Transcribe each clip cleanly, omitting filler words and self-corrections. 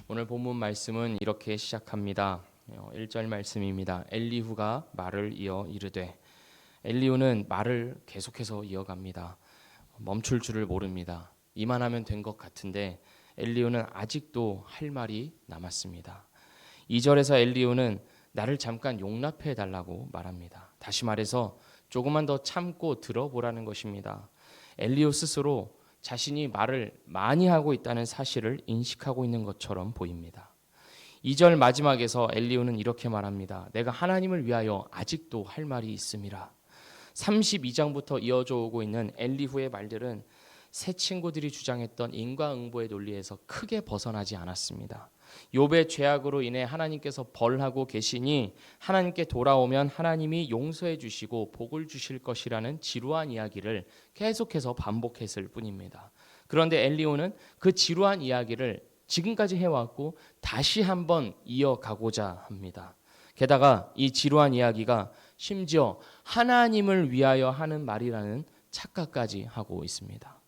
오늘 본문 말씀은 이렇게 시작합니다. 1절 말씀입니다. 엘리후가 말을 이어 이르되. 엘리후는 말을 계속해서 이어갑니다. 멈출 줄을 모릅니다. 이만하면 된 것 같은데 엘리후는 아직도 할 말이 남았습니다. 2절에서 엘리후는 나를 잠깐 용납해 달라고 말합니다. 다시 말해서 조금만 더 참고 들어보라는 것입니다. 엘리후 스스로 자신이 말을 많이 하고 있다는 사실을 인식하고 있는 것처럼 보입니다. 2절 마지막에서 엘리후는 이렇게 말합니다. 내가 하나님을 위하여 아직도 할 말이 있음이라. 32장부터 이어져 오고 있는 엘리후의 말들은 새 친구들이 주장했던 인과응보의 논리에서 크게 벗어나지 않았습니다. 욥의 죄악으로 인해 하나님께서 벌하고 계시니 하나님께 돌아오면 하나님이 용서해 주시고 복을 주실 것이라는 지루한 이야기를 계속해서 반복했을 뿐입니다. 그런데 엘리후는 그 지루한 이야기를 지금까지 해왔고 다시 한번 이어가고자 합니다. 게다가 이 지루한 이야기가 심지어 하나님을 위하여 하는 말이라는 착각까지 하고 있습니다.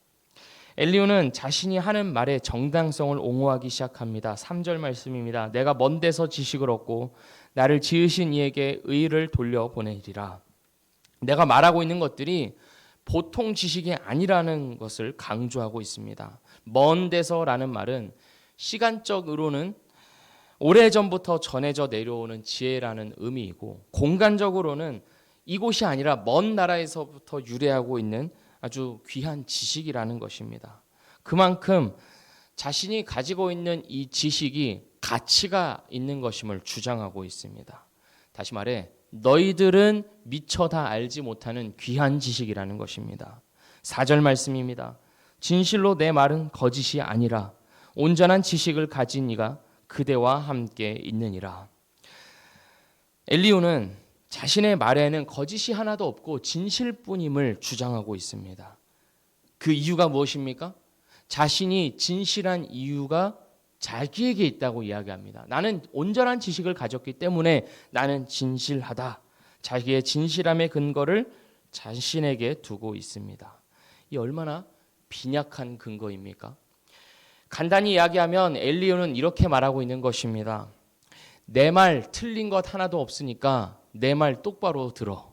엘리후는 자신이 하는 말의 정당성을 옹호하기 시작합니다. 3절 말씀입니다. 내가 먼 데서 지식을 얻고 나를 지으신 이에게 의를 돌려보내리라. 내가 말하고 있는 것들이 보통 지식이 아니라는 것을 강조하고 있습니다. 먼 데서라는 말은 시간적으로는 오래전부터 전해져 내려오는 지혜라는 의미이고, 공간적으로는 이곳이 아니라 먼 나라에서부터 유래하고 있는 아주 귀한 지식이라는 것입니다. 그만큼 자신이 가지고 있는 이 지식이 가치가 있는 것임을 주장하고 있습니다. 다시 말해 너희들은 미처 다 알지 못하는 귀한 지식이라는 것입니다. 4절 말씀입니다. 진실로 내 말은 거짓이 아니라 온전한 지식을 가진 이가 그대와 함께 있느니라. 엘리후는 자신의 말에는 거짓이 하나도 없고 진실뿐임을 주장하고 있습니다. 그 이유가 무엇입니까? 자신이 진실한 이유가 자기에게 있다고 이야기합니다. 나는 온전한 지식을 가졌기 때문에 나는 진실하다. 자기의 진실함의 근거를 자신에게 두고 있습니다. 이 얼마나 빈약한 근거입니까? 간단히 이야기하면 엘리후는 이렇게 말하고 있는 것입니다. 내 말 틀린 것 하나도 없으니까 내 말 똑바로 들어.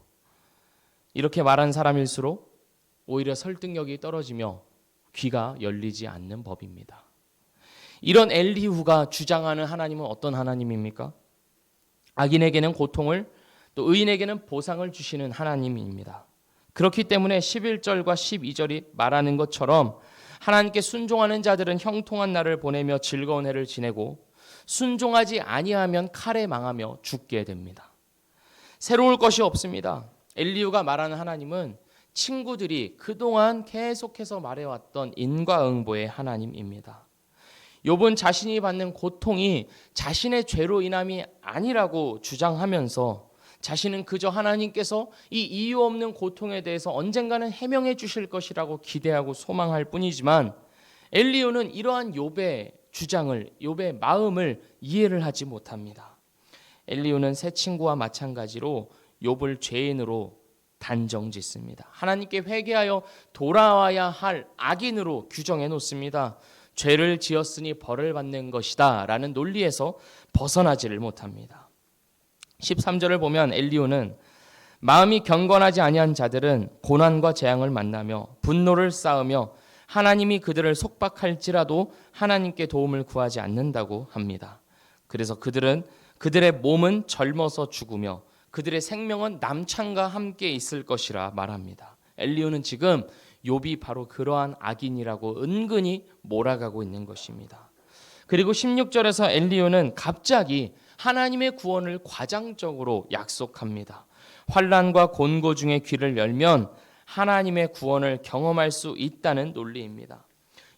이렇게 말한 사람일수록 오히려 설득력이 떨어지며 귀가 열리지 않는 법입니다. 이런 엘리후가 주장하는 하나님은 어떤 하나님입니까? 악인에게는 고통을, 또 의인에게는 보상을 주시는 하나님입니다. 그렇기 때문에 11절과 12절이 말하는 것처럼 하나님께 순종하는 자들은 형통한 날을 보내며 즐거운 해를 지내고 순종하지 아니하면 칼에 망하며 죽게 됩니다. 새로울 것이 없습니다. 엘리후가 말하는 하나님은 친구들이 그동안 계속해서 말해왔던 인과응보의 하나님입니다. 욥은 자신이 받는 고통이 자신의 죄로 인함이 아니라고 주장하면서 자신은 그저 하나님께서 이 이유 없는 고통에 대해서 언젠가는 해명해 주실 것이라고 기대하고 소망할 뿐이지만, 엘리후는 이러한 욥의 주장을, 욥의 마음을 이해를 하지 못합니다. 엘리후는 새 친구와 마찬가지로 욥을 죄인으로 단정짓습니다. 하나님께 회개하여 돌아와야 할 악인으로 규정해 놓습니다. 죄를 지었으니 벌을 받는 것이다 라는 논리에서 벗어나지를 못합니다. 13절을 보면 엘리후는 마음이 경건하지 아니한 자들은 고난과 재앙을 만나며 분노를 쌓으며 하나님이 그들을 속박할지라도 하나님께 도움을 구하지 않는다고 합니다. 그래서 그들의 몸은 젊어서 죽으며 그들의 생명은 남창과 함께 있을 것이라 말합니다. 엘리후는 지금 욥이 바로 그러한 악인이라고 은근히 몰아가고 있는 것입니다. 그리고 16절에서 엘리후는 갑자기 하나님의 구원을 과장적으로 약속합니다. 환난과 곤고 중에 귀를 열면 하나님의 구원을 경험할 수 있다는 논리입니다.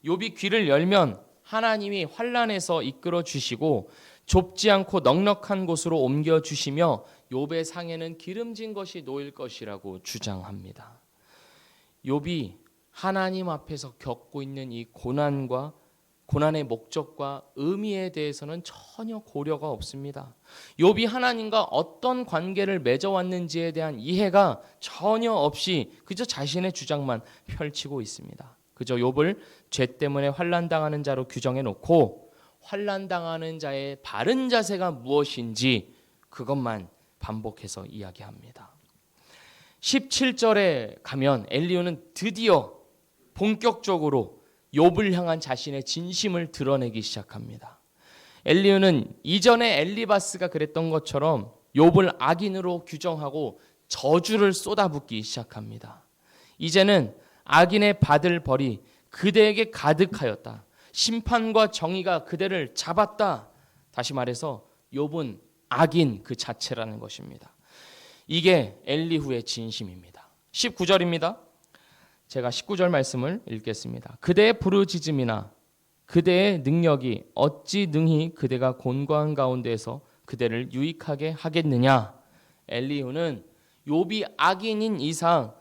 욥이 귀를 열면 하나님이 환난에서 이끌어 주시고 좁지 않고 넉넉한 곳으로 옮겨 주시며 욥의 상에는 기름진 것이 놓일 것이라고 주장합니다. 욥이 하나님 앞에서 겪고 있는 이 고난의 목적과 의미에 대해서는 전혀 고려가 없습니다. 욥이 하나님과 어떤 관계를 맺어왔는지에 대한 이해가 전혀 없이 그저 자신의 주장만 펼치고 있습니다. 그저 욥을 죄 때문에 환난당하는 자로 규정해 놓고 환난 당하는 자의 바른 자세가 무엇인지 그것만 반복해서 이야기합니다. 17절에 가면 엘리후는 드디어 본격적으로 욥을 향한 자신의 진심을 드러내기 시작합니다. 엘리후는 이전에 엘리바스가 그랬던 것처럼 욥을 악인으로 규정하고 저주를 쏟아붓기 시작합니다. 이제는 악인의 받을 벌이 그대에게 가득하였다. 심판과 정의가 그대를 잡았다. 다시 말해서 욥은 악인 그 자체라는 것입니다. 이게 엘리후의 진심입니다. 19절입니다. 제가 19절 말씀을 읽겠습니다. 그대의 부르짖음이나 그대의 능력이 어찌 능히 그대가 곤고한 가운데에서 그대를 유익하게 하겠느냐. 엘리후는 욥이 악인인 이상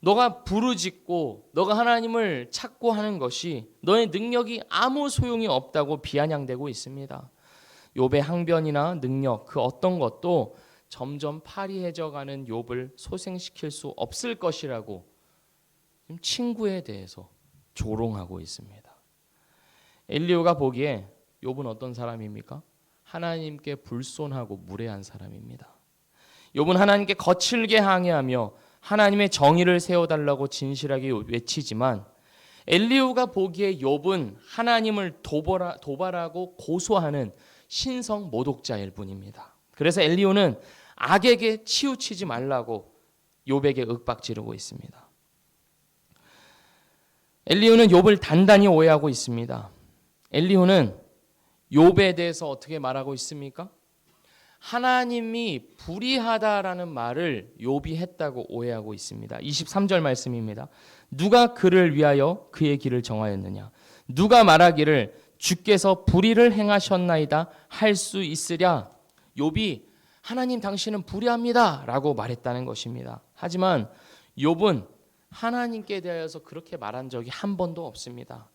너가 부르짖고 너가 하나님을 찾고 하는 것이 너의 능력이 아무 소용이 없다고 비아냥대고 있습니다. 욥의 항변이나 능력 그 어떤 것도 점점 파리해져가는 욥을 소생시킬 수 없을 것이라고 친구에 대해서 조롱하고 있습니다. 엘리후가 보기에 욥은 어떤 사람입니까? 하나님께 불손하고 무례한 사람입니다. 욥은 하나님께 거칠게 항의하며 하나님의 정의를 세워달라고 진실하게 외치지만 엘리후가 보기에 욥은 하나님을 도발하고 고소하는 신성 모독자일 뿐입니다. 그래서 엘리후는 악에게 치우치지 말라고 욥에게 윽박지르고 있습니다. 엘리후는 욥을 단단히 오해하고 있습니다. 엘리후는 욥에 대해서 어떻게 말하고 있습니까? 하나님이 불의하다라는 말을 욥이 했다고 오해하고 있습니다. 23절 말씀입니다. 누가 그를 위하여 그의 길을 정하였느냐? 누가 말하기를 주께서 불의를 행하셨나이다 할 수 있으랴? 욥이 하나님 당신은 불의합니다 라고 말했다는 것입니다. 하지만 욥은 하나님께 대하여서 그렇게 말한 적이 한 번도 없습니다.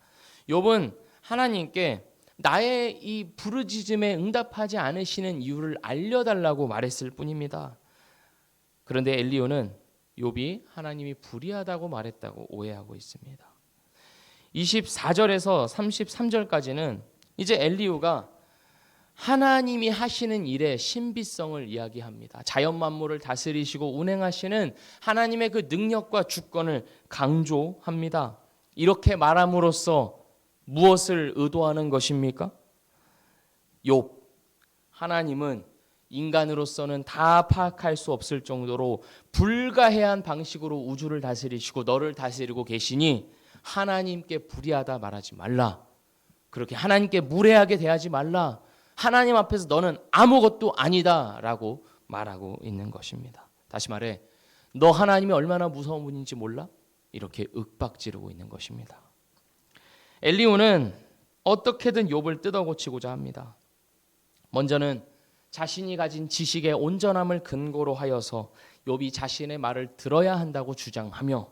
욥은 하나님께 나의 이 부르짖음에 응답하지 않으시는 이유를 알려달라고 말했을 뿐입니다. 그런데 엘리후는 욥이 하나님이 불의하다고 말했다고 오해하고 있습니다. 24절에서 33절까지는 이제 엘리후가 하나님이 하시는 일의 신비성을 이야기합니다. 자연 만물을 다스리시고 운행하시는 하나님의 그 능력과 주권을 강조합니다. 이렇게 말함으로써 무엇을 의도하는 것입니까? 욥, 하나님은 인간으로서는 다 파악할 수 없을 정도로 불가해한 방식으로 우주를 다스리시고 너를 다스리고 계시니 하나님께 불의하다 말하지 말라. 그렇게 하나님께 무례하게 대하지 말라. 하나님 앞에서 너는 아무것도 아니다 라고 말하고 있는 것입니다. 다시 말해 너 하나님이 얼마나 무서운 분인지 몰라? 이렇게 윽박지르고 있는 것입니다. 엘리후는 어떻게든 욥을 뜯어고치고자 합니다. 먼저는 자신이 가진 지식의 온전함을 근거로 하여서 욥이 자신의 말을 들어야 한다고 주장하며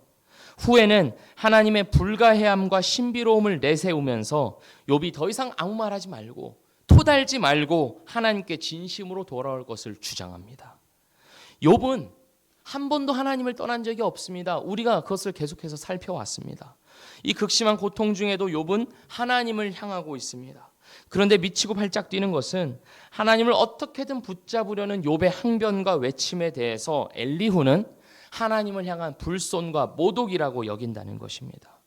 후에는 하나님의 불가해함과 신비로움을 내세우면서 욥이 더 이상 아무 말하지 말고 토달지 말고 하나님께 진심으로 돌아올 것을 주장합니다. 욥은 한 번도 하나님을 떠난 적이 없습니다. 우리가 그것을 계속해서 살펴왔습니다. 이 극심한 고통 중에도 욥은 하나님을 향하고 있습니다. 그런데 미치고 발작 뛰는 것은 하나님을 어떻게든 붙잡으려는 욥의 항변과 외침에 대해서 엘리후는 하나님을 향한 불손과 모독이라고 여긴다는 것입니다.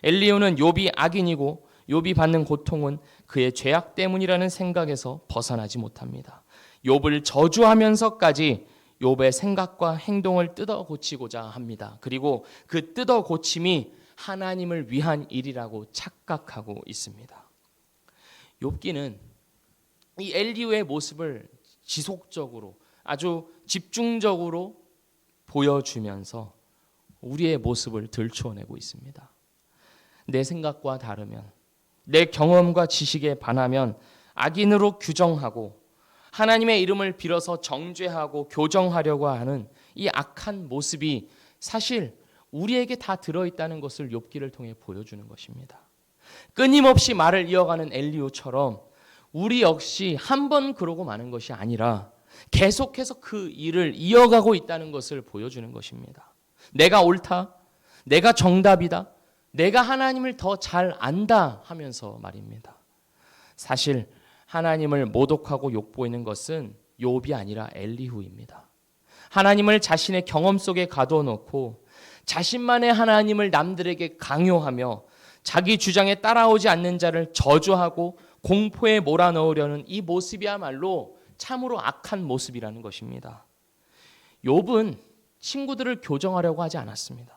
엘리후는 욥이 악인이고 욥이 받는 고통은 그의 죄악 때문이라는 생각에서 벗어나지 못합니다. 욥을 저주하면서까지 욥의 생각과 행동을 뜯어 고치고자 합니다. 그리고 그 뜯어 고침이 하나님을 위한 일이라고 착각하고 있습니다. 욥기는 이 엘리후의 모습을 지속적으로 아주 집중적으로 보여주면서 우리의 모습을 들추어내고 있습니다. 내 생각과 다르면, 내 경험과 지식에 반하면 악인으로 규정하고 하나님의 이름을 빌어서 정죄하고 교정하려고 하는 이 악한 모습이 사실 우리에게 다 들어있다는 것을 욥기를 통해 보여주는 것입니다. 끊임없이 말을 이어가는 엘리후처럼 우리 역시 한 번 그러고 마는 것이 아니라 계속해서 그 일을 이어가고 있다는 것을 보여주는 것입니다. 내가 옳다, 내가 정답이다, 내가 하나님을 더 잘 안다 하면서 말입니다. 사실 하나님을 모독하고 욕보이는 것은 욥이 아니라 엘리후입니다. 하나님을 자신의 경험 속에 가둬놓고 자신만의 하나님을 남들에게 강요하며 자기 주장에 따라오지 않는 자를 저주하고 공포에 몰아넣으려는 이 모습이야말로 참으로 악한 모습이라는 것입니다. 욥은 친구들을 교정하려고 하지 않았습니다.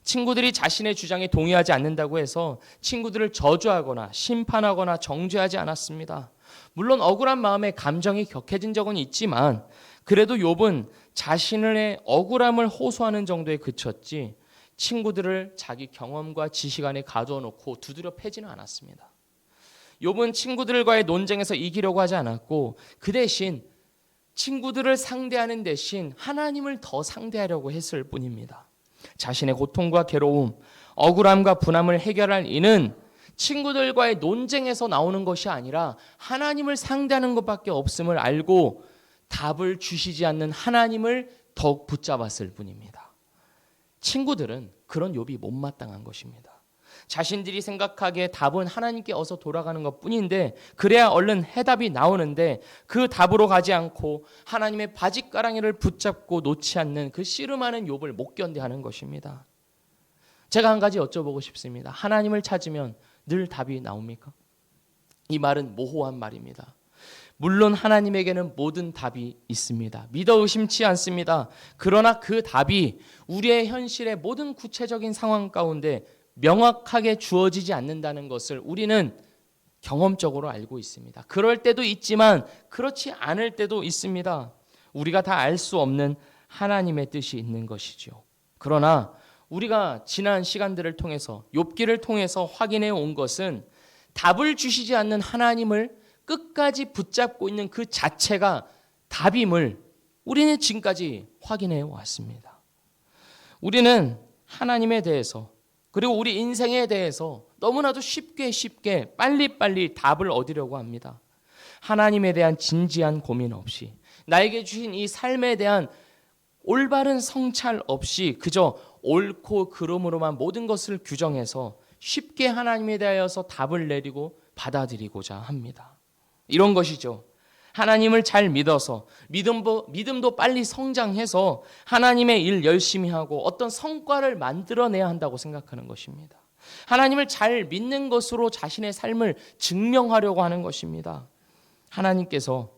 친구들이 자신의 주장에 동의하지 않는다고 해서 친구들을 저주하거나 심판하거나 정죄하지 않았습니다. 물론 억울한 마음에 감정이 격해진 적은 있지만 그래도 욥은 자신의 억울함을 호소하는 정도에 그쳤지 친구들을 자기 경험과 지식 안에 가둬놓고 두드려 패지는 않았습니다. 욥은 친구들과의 논쟁에서 이기려고 하지 않았고 그 대신 친구들을 상대하는 대신 하나님을 더 상대하려고 했을 뿐입니다. 자신의 고통과 괴로움, 억울함과 분함을 해결할 이는 친구들과의 논쟁에서 나오는 것이 아니라 하나님을 상대하는 것밖에 없음을 알고 답을 주시지 않는 하나님을 더욱 붙잡았을 뿐입니다. 친구들은 그런 욥이 못마땅한 것입니다. 자신들이 생각하기에 답은 하나님께 어서 돌아가는 것뿐인데 그래야 얼른 해답이 나오는데 그 답으로 가지 않고 하나님의 바짓가랑이를 붙잡고 놓지 않는 그 씨름하는 욥을 못 견뎌하는 것입니다. 제가 한 가지 여쭤보고 싶습니다. 하나님을 찾으면 늘 답이 나옵니까? 이 말은 모호한 말입니다. 물론 하나님에게는 모든 답이 있습니다. 믿어 의심치 않습니다. 그러나 그 답이 우리의 현실의 모든 구체적인 상황 가운데 명확하게 주어지지 않는다는 것을 우리는 경험적으로 알고 있습니다. 그럴 때도 있지만 그렇지 않을 때도 있습니다. 우리가 다 알 수 없는 하나님의 뜻이 있는 것이죠. 그러나 우리가 지난 시간들을 통해서 욥기를 통해서 확인해 온 것은 답을 주시지 않는 하나님을 끝까지 붙잡고 있는 그 자체가 답임을 우리는 지금까지 확인해 왔습니다. 우리는 하나님에 대해서 그리고 우리 인생에 대해서 너무나도 쉽게 빨리빨리 답을 얻으려고 합니다. 하나님에 대한 진지한 고민 없이 나에게 주신 이 삶에 대한 올바른 성찰 없이 그저 옳고 그름으로만 모든 것을 규정해서 쉽게 하나님에 대하여서 답을 내리고 받아들이고자 합니다. 이런 것이죠. 하나님을 잘 믿어서 믿음도 빨리 성장해서 하나님의 일 열심히 하고 어떤 성과를 만들어내야 한다고 생각하는 것입니다. 하나님을 잘 믿는 것으로 자신의 삶을 증명하려고 하는 것입니다. 하나님께서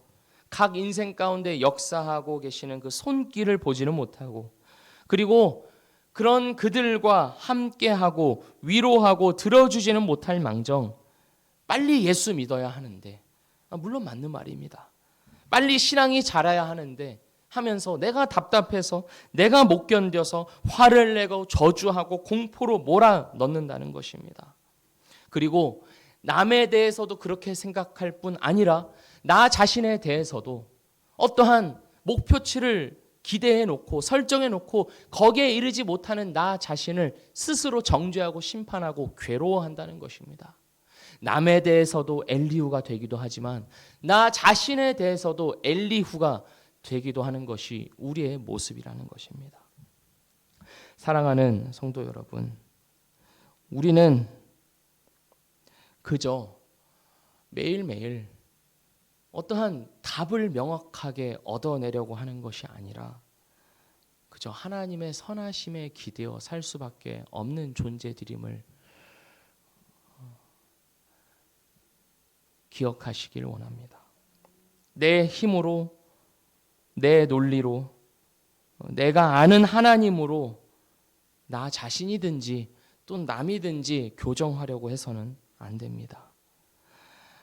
각 인생 가운데 역사하고 계시는 그 손길을 보지는 못하고 그리고 그런 그들과 함께하고 위로하고 들어주지는 못할 망정 빨리 예수 믿어야 하는데 물론 맞는 말입니다. 빨리 신앙이 자라야 하는데 하면서 내가 답답해서 내가 못 견뎌서 화를 내고 저주하고 공포로 몰아넣는다는 것입니다. 그리고 남에 대해서도 그렇게 생각할 뿐 아니라 나 자신에 대해서도 어떠한 목표치를 기대해 놓고 설정해 놓고 거기에 이르지 못하는 나 자신을 스스로 정죄하고 심판하고 괴로워한다는 것입니다. 남에 대해서도 엘리후가 되기도 하지만 나 자신에 대해서도 엘리후가 되기도 하는 것이 우리의 모습이라는 것입니다. 사랑하는 성도 여러분, 우리는 그저 매일매일 어떠한 답을 명확하게 얻어내려고 하는 것이 아니라 그저 하나님의 선하심에 기대어 살 수밖에 없는 존재들임을 기억하시길 원합니다. 내 힘으로, 내 논리로, 내가 아는 하나님으로 나 자신이든지 또 남이든지 교정하려고 해서는 안 됩니다.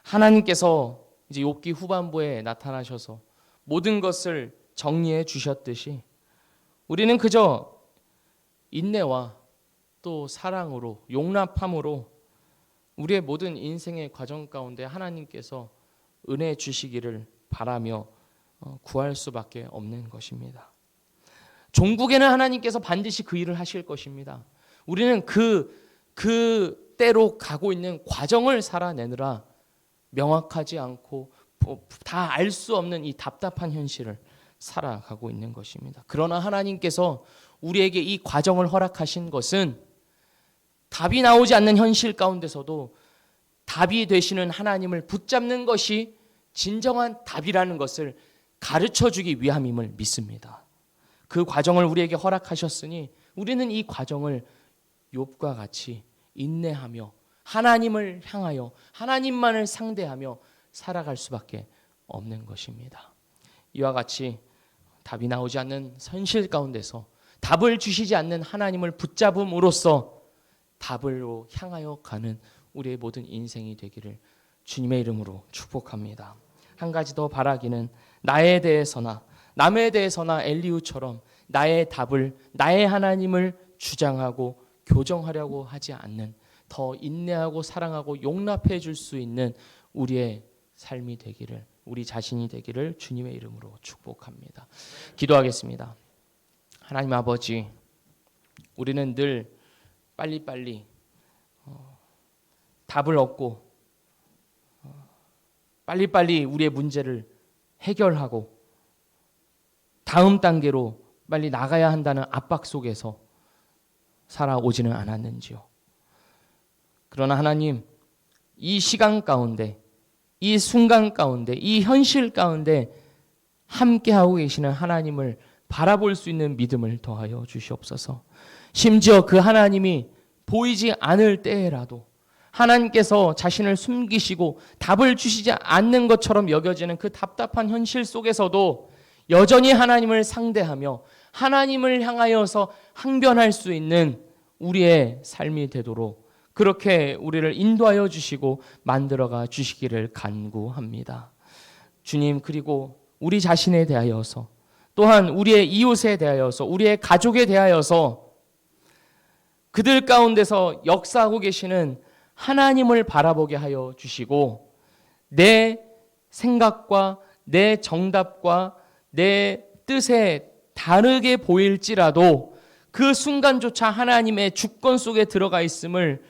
하나님께서 이제 욥기 후반부에 나타나셔서 모든 것을 정리해 주셨듯이 우리는 그저 인내와 또 사랑으로 용납함으로 우리의 모든 인생의 과정 가운데 하나님께서 은혜 주시기를 바라며 구할 수밖에 없는 것입니다. 종국에는 하나님께서 반드시 그 일을 하실 것입니다. 우리는 그 때로 가고 있는 과정을 살아내느라 명확하지 않고 다 알 수 없는 이 답답한 현실을 살아가고 있는 것입니다. 그러나 하나님께서 우리에게 이 과정을 허락하신 것은 답이 나오지 않는 현실 가운데서도 답이 되시는 하나님을 붙잡는 것이 진정한 답이라는 것을 가르쳐 주기 위함임을 믿습니다. 그 과정을 우리에게 허락하셨으니 우리는 이 과정을 욥과 같이 인내하며 하나님을 향하여 하나님만을 상대하며 살아갈 수밖에 없는 것입니다. 이와 같이 답이 나오지 않는 현실 가운데서 답을 주시지 않는 하나님을 붙잡음으로써 답을로 향하여 가는 우리의 모든 인생이 되기를 주님의 이름으로 축복합니다. 한 가지 더 바라기는 나에 대해서나 남에 대해서나 엘리후처럼 나의 답을 나의 하나님을 주장하고 교정하려고 하지 않는 더 인내하고 사랑하고 용납해 줄 수 있는 우리의 삶이 되기를 우리 자신이 되기를 주님의 이름으로 축복합니다. 기도하겠습니다. 하나님 아버지, 우리는 늘 빨리빨리 답을 얻고 빨리빨리 우리의 문제를 해결하고 다음 단계로 빨리 나가야 한다는 압박 속에서 살아오지는 않았는지요. 그러나 하나님, 이 시간 가운데, 이 순간 가운데, 이 현실 가운데 함께하고 계시는 하나님을 바라볼 수 있는 믿음을 더하여 주시옵소서. 심지어 그 하나님이 보이지 않을 때라도 하나님께서 자신을 숨기시고 답을 주시지 않는 것처럼 여겨지는 그 답답한 현실 속에서도 여전히 하나님을 상대하며 하나님을 향하여서 항변할 수 있는 우리의 삶이 되도록 그렇게 우리를 인도하여 주시고 만들어가 주시기를 간구합니다. 주님, 그리고 우리 자신에 대하여서 또한 우리의 이웃에 대하여서 우리의 가족에 대하여서 그들 가운데서 역사하고 계시는 하나님을 바라보게 하여 주시고 내 생각과 내 정답과 내 뜻에 다르게 보일지라도 그 순간조차 하나님의 주권 속에 들어가 있음을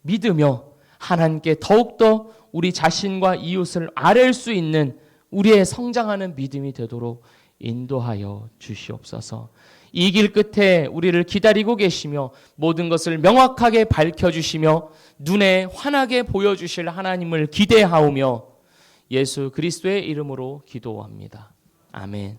믿으며 하나님께 더욱더 우리 자신과 이웃을 아뢰 수 있는 우리의 성장하는 믿음이 되도록 인도하여 주시옵소서. 이 길 끝에 우리를 기다리고 계시며 모든 것을 명확하게 밝혀주시며 눈에 환하게 보여주실 하나님을 기대하오며 예수 그리스도의 이름으로 기도합니다. 아멘.